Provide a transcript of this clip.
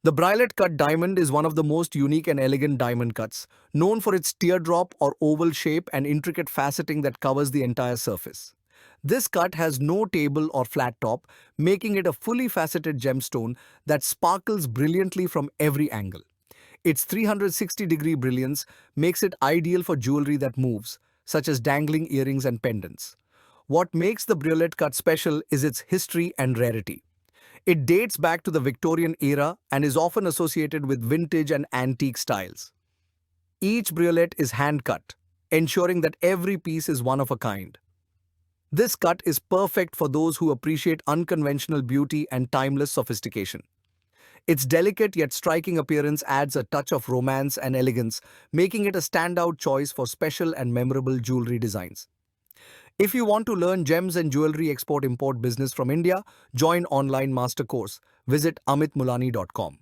The Briolette cut diamond is one of the most unique and elegant diamond cuts, known for its teardrop or oval shape and intricate faceting that covers the entire surface. This cut has no table or flat top, making it a fully faceted gemstone that sparkles brilliantly from every angle. Its 360-degree brilliance makes it ideal for jewelry that moves, such as dangling earrings and pendants. What makes the Briolette cut special is its history and rarity. It dates back to the Victorian era and is often associated with vintage and antique styles. Each briolette is hand-cut, ensuring that every piece is one of a kind. This cut is perfect for those who appreciate unconventional beauty and timeless sophistication. Its delicate yet striking appearance adds a touch of romance and elegance, making it a standout choice for special and memorable jewelry designs. If you want to learn gems and jewelry export-import business from India, join online master course. Visit amitmulani.com.